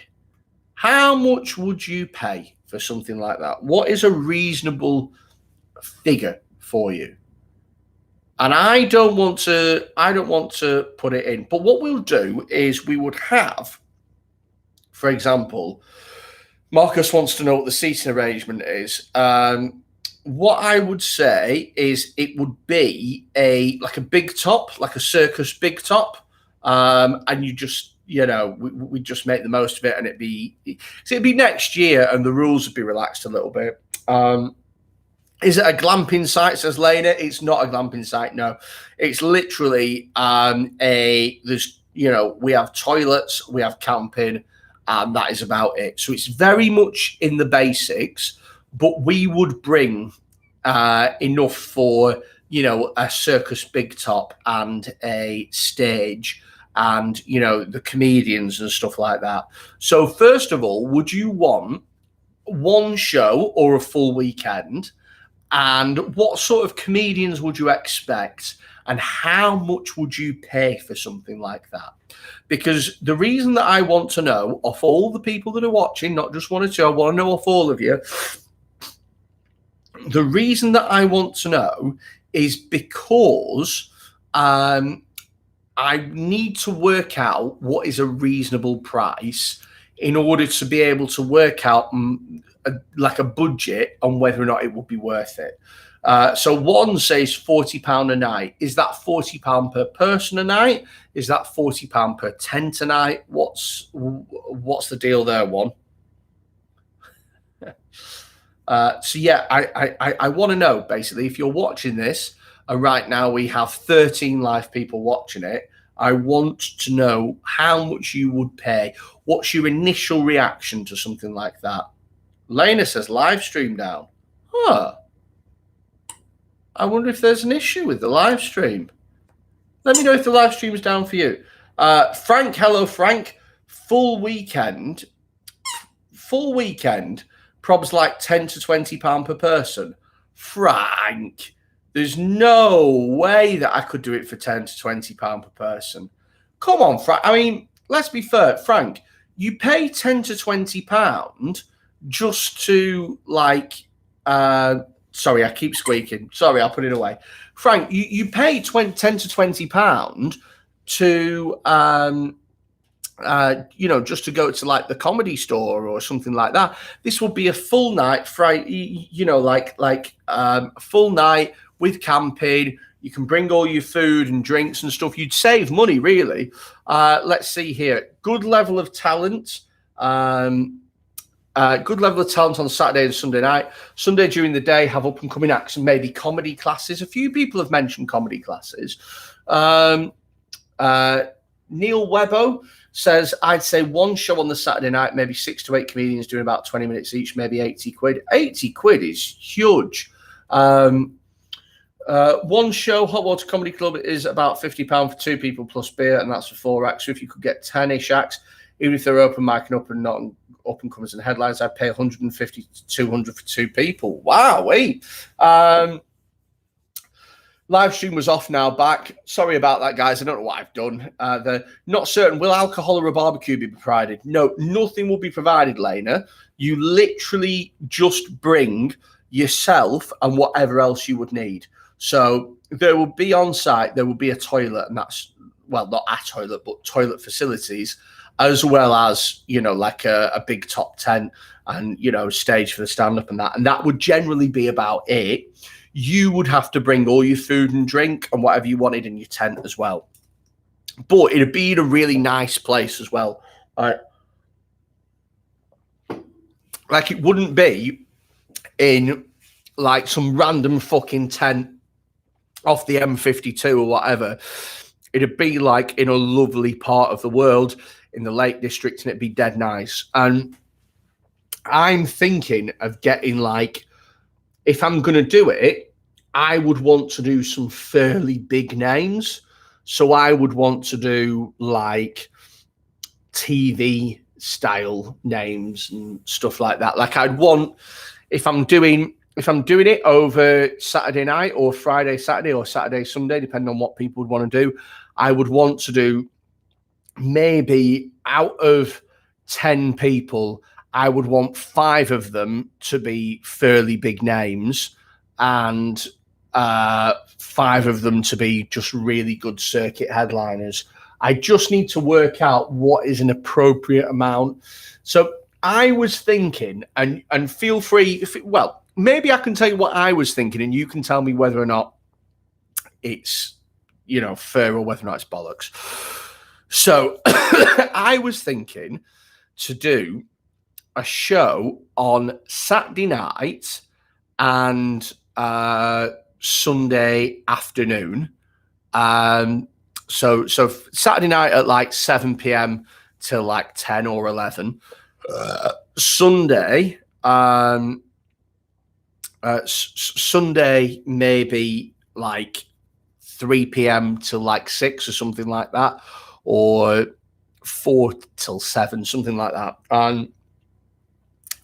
How much would you pay for something like that? What is a reasonable figure for you? And I don't want to put it in, but what we'll do is we would have, for example, Marcus wants to know what the seating arrangement is. What I would say is it would be like a big top, like a circus big top, and you just we just make the most of it, and it'd be next year, and the rules would be relaxed a little bit. Is it a glamping site? Says Lena. It's not a glamping site. No, it's literally we have toilets, we have camping, and that is about it. So it's very much in the basics, but we would bring enough for a circus big top and a stage and the comedians and stuff like that. So first of all, would you want one show or a full weekend? And what sort of comedians would you expect? And how much would you pay for something like that? Because the reason that I want to know off all the people that are watching, not just one or two, I want to know off all of you. The reason that I want to know is because I need to work out what is a reasonable price in order to be able to work out like a budget on whether or not it would be worth it. So one says £40 a night. Is that £40 per person a night? Is that £40 per tent a night? What's the deal there, one? So yeah, I want to know basically if you're watching this, and right now we have 13 live people watching it. I want to know how much you would pay. What's your initial reaction to something like that? Lena says live stream down. Huh. I wonder if there's an issue with the live stream. Let me know if the live stream is down for you. Frank, hello, Frank. Full weekend, probs like £10 to £20 per person. Frank, there's no way that I could do it for £10 to £20 per person. Come on, Frank. I mean, let's be fair, Frank. You pay £10 to £20 just to sorry, I keep squeaking. Sorry, I'll put it away. Frank, you pay £10 to £20 to just to go to like the Comedy Store or something like that. This would be a full night, Friday, full night with camping. You can bring all your food and drinks and stuff. You'd save money, really. Let's see here. Good level of talent. Good level of talent on Saturday and Sunday night. Sunday during the day, have up and coming acts and maybe comedy classes. A few people have mentioned comedy classes. Neil Webbo says, I'd say one show on the Saturday night, maybe 6 to 8 comedians doing about 20 minutes each, maybe 80 quid. 80 quid is huge. One show, Hot Water Comedy Club, is about £50 for 2 people plus beer, and that's for 4 acts. So if you could get 10-ish acts, even if they're open mic and up and comers and headlines, I'd pay 150 to 200 for 2 people. Wow, wait. Live stream was off, now back. Sorry about that, guys. I don't know what I've done. They're not certain. Will alcohol or a barbecue be provided? No, nothing will be provided, Lena. You literally just bring yourself and whatever else you would need. So there will be on site, there will be a toilet, and that's, well, not a toilet, but toilet facilities, as well as, like a big top tent and, stage for the stand-up and that. And that would generally be about it. You would have to bring all your food and drink and whatever you wanted in your tent as well. But it'd be in a really nice place as well. Like it wouldn't be in like some random fucking tent off the M52 or whatever. It'd be like in a lovely part of the world in the Lake District, and it'd be dead nice. And I'm thinking of getting like, if I'm going to do it, I would want to do some fairly big names. So I would want to do like TV style names and stuff like that. Like I'd want, if I'm doing doing it over Saturday night or Friday, Saturday, or Saturday, Sunday, depending on what people would want to do, I would want to do maybe out of 10 people, I would want 5 of them to be fairly big names and 5 of them to be just really good circuit headliners. I just need to work out what is an appropriate amount. So I was thinking, and feel free, well, maybe I can tell you what I was thinking and you can tell me whether or not it's, fair or whether or not it's bollocks. So I was thinking to do a show on Saturday night and Sunday afternoon. So Saturday night at like 7 p.m. till like 10 or 11. Sunday, Sunday maybe like 3 p.m. till like 6 or something like that, or 4 till 7, something like that. And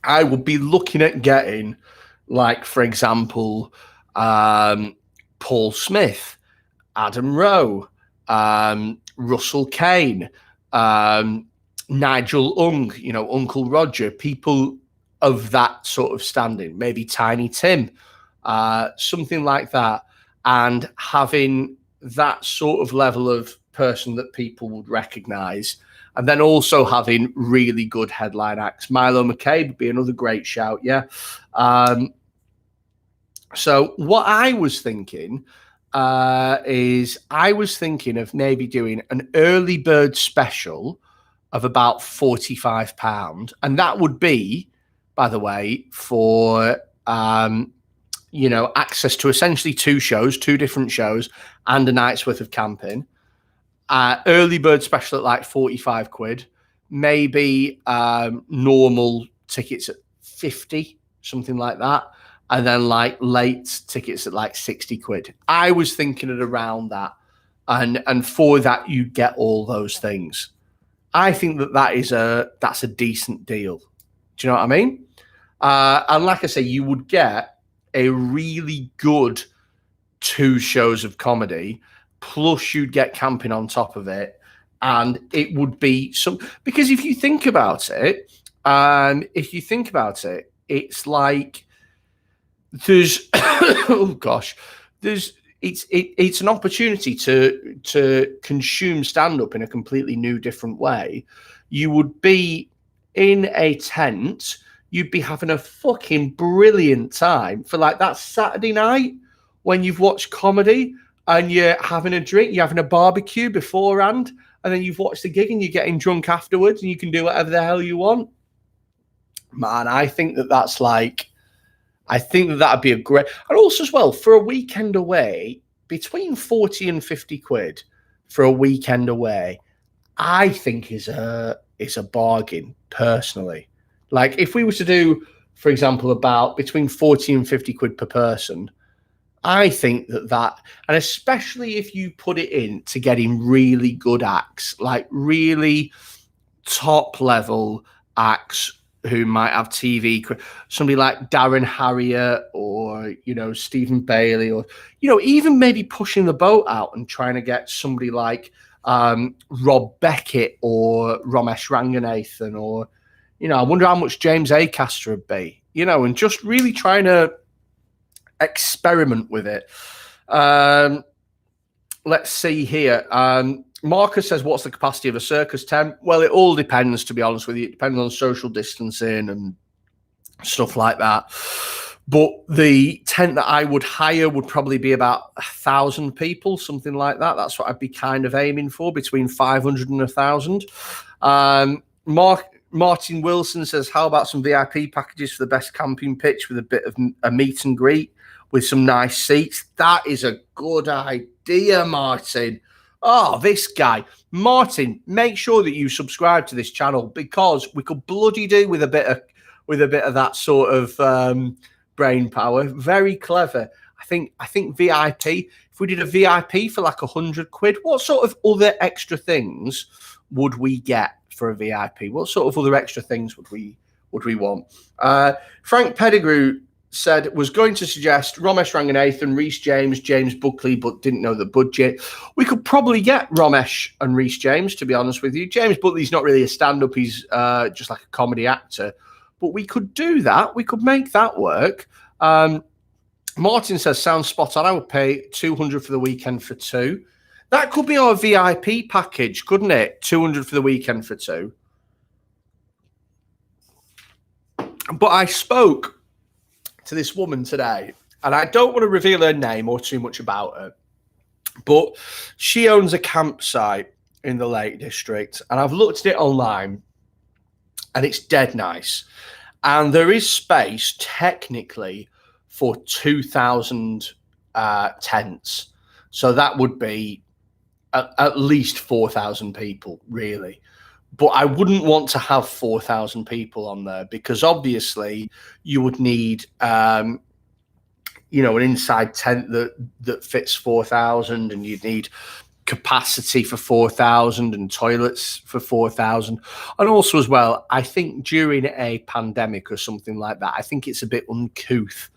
I would be looking at getting, like, for example, Paul Smith, Adam Rowe, Russell Kane, Nigel Ung, Uncle Roger, people of that sort of standing, maybe Tiny Tim, something like that, and having that sort of level of person that people would recognize, and then also having really good headline acts. Milo McCabe would be another great shout, yeah. So what I was thinking is I was thinking of maybe doing an early bird special of about £45. And that would be, by the way, for, access to essentially 2 shows, 2 different shows, and a night's worth of camping. Early bird special at like 45 quid, maybe normal tickets at 50, something like that. And then like late tickets at like 60 quid. I was thinking at around that. And for that, you get all those things. I think that's a decent deal. Do you know what I mean? And like I say, you would get a really good 2 shows of comedy, plus you'd get camping on top of it. And it would be because if you think about it, it's like there's it's an opportunity to consume stand-up in a completely new, different way. You would be in a tent, you'd be having a fucking brilliant time for like that Saturday night when you've watched comedy and you're having a drink, you're having a barbecue beforehand, and then you've watched the gig and you're getting drunk afterwards and you can do whatever the hell you want. Man, I think that'd be a great, and also as well for a weekend away, between 40 and 50 quid for a weekend away, I think is a bargain personally. Like if we were to do, for example, about between 40 and 50 quid per person, I think that, and especially if you put it in to getting really good acts, like really top level acts who might have TV, somebody like Darren Harriott or, Stephen Bailey, or, even maybe pushing the boat out and trying to get somebody like Rob Beckett or Ramesh Ranganathan, or, I wonder how much James Acaster would be, and just really trying to experiment with it. Let's see here. Marcus says, what's the capacity of a circus tent? Well, it all depends, to be honest with you. It depends on social distancing and stuff like that. But the tent that I would hire would probably be about 1,000 people, something like that. That's what I'd be kind of aiming for, between 500 and 1,000. Martin Wilson says, how about some VIP packages for the best camping pitch with a bit of a meet and greet with some nice seats? That is a good idea, Martin. Oh, this guy. Martin, make sure that you subscribe to this channel, because we could bloody do with a bit of that sort of brain power. Very clever. I think VIP, if we did a VIP for like 100 quid, what sort of other extra things would we get for a VIP? What sort of other extra things would we want? Frank Pettigrew said was going to suggest Ramesh Ranganathan, Reece James, James Buckley, but didn't know the budget. We could probably get Ramesh and Reece James, to be honest with you. James Buckley's not really a stand-up. He's just like a comedy actor. But we could do that. We could make that work. Martin says, sounds spot on. I would pay 200 for the weekend for two. That could be our VIP package, couldn't it? 200 for the weekend for two. But I spoke to this woman today, and I don't want to reveal her name or too much about her, but she owns a campsite in the Lake District, and I've looked at it online, and it's dead nice. And there is space technically for 2,000 tents. So that would be at least 4,000 people, really. But I wouldn't want to have 4,000 people on there because obviously you would need, an inside tent that fits 4,000, and you'd need capacity for 4,000 and toilets for 4,000. And also as well, I think during a pandemic or something like that, I think it's a bit uncouth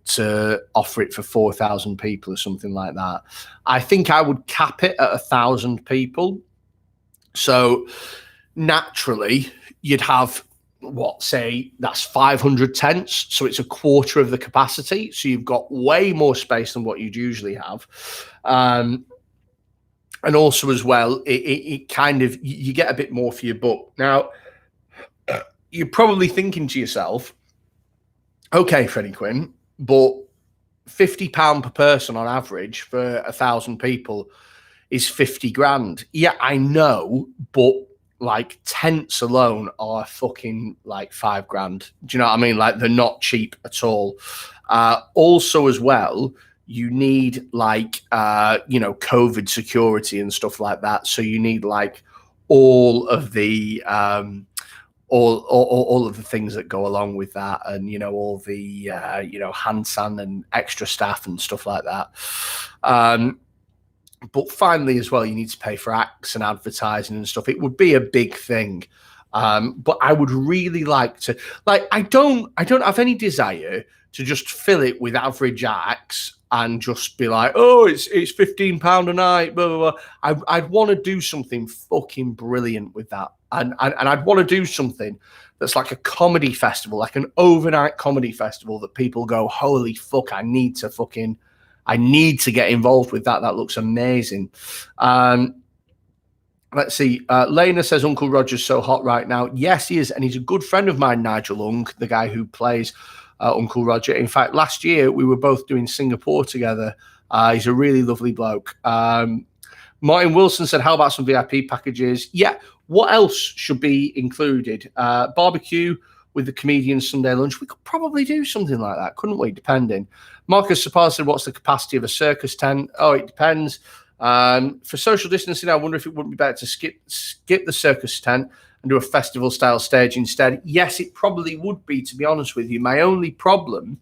to offer it for 4,000 people or something like that. I think I would cap it at 1,000 people. So naturally, you'd have that's 500 tents. So it's a quarter of the capacity. So you've got way more space than what you'd usually have. And also as well, it kind of, you get a bit more for your buck. Now, you're probably thinking to yourself, okay, Freddie Quinn, but £50 per person on average for 1,000 people is 50 grand. Yeah, I know, but like tents alone are fucking like 5 grand. Do you know what I mean? Like they're not cheap at all. Also as well, you need like, COVID security and stuff like that. So you need like all of the, all of the things that go along with that, and all the hand san and extra staff and stuff like that. But finally as well, you need to pay for acts and advertising and stuff. It would be a big thing. But I would really like to, I don't have any desire to just fill it with average acts and just be like, oh, it's £15 a night, blah, blah, blah. I'd want to do something fucking brilliant with that. And I'd want to do something that's like a comedy festival, like an overnight comedy festival that people go, holy fuck, I need to get involved with that. That looks amazing. Let's see. Lena says Uncle Roger's so hot right now. Yes, he is. And he's a good friend of mine, Nigel Ung, the guy who plays Uncle Roger. In fact, last year we were both doing Singapore together. He's a really lovely bloke. Martin Wilson said, how about some VIP packages? Yeah. What else should be included? Barbecue with the comedian Sunday lunch. We could probably do something like that, couldn't we? Depending. Marcus Sapar said, what's the capacity of a circus tent? Oh, it depends. For social distancing, I wonder if it wouldn't be better to skip the circus tent and do a festival style stage instead. Yes, it probably would be, to be honest with you. My only problem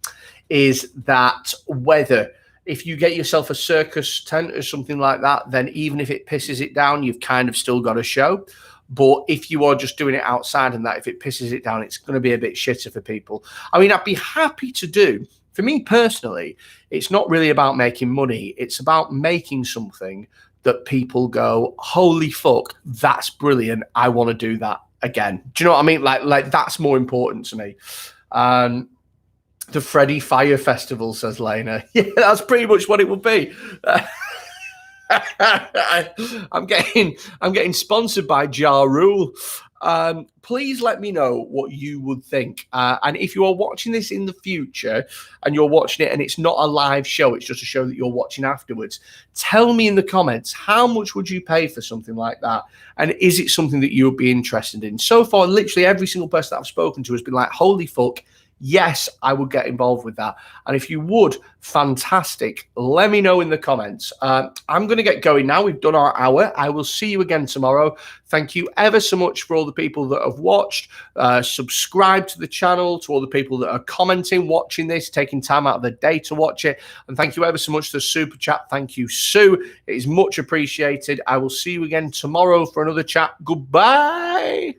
is that whether if you get yourself a circus tent or something like that, then even if it pisses it down, you've kind of still got a show. But if you are just doing it outside and that, if it pisses it down, it's going to be a bit shitter for people. I mean, I'd be happy to do. For me personally, it's not really about making money. It's about making something that people go, holy fuck, that's brilliant. I want to do that again. Do you know what I mean? Like that's more important to me. The Freddie Fire Festival, says Lena. Yeah, that's pretty much what it would be. I'm getting sponsored by Ja Rule. Please let me know what you would think. And if you are watching this in the future and you're watching it and it's not a live show, it's just a show that you're watching afterwards, tell me in the comments, how much would you pay for something like that? And is it something that you would be interested in? So far, literally every single person that I've spoken to has been like, holy fuck, yes, I would get involved with that. And if you would, fantastic. Let me know in the comments. I'm going to get going now. We've done our hour. I will see you again tomorrow. Thank you ever so much for all the people that have watched. Subscribe to the channel, to all the people that are commenting, watching this, taking time out of their day to watch it. And thank you ever so much to the Super Chat. Thank you, Sue. It is much appreciated. I will see you again tomorrow for another chat. Goodbye.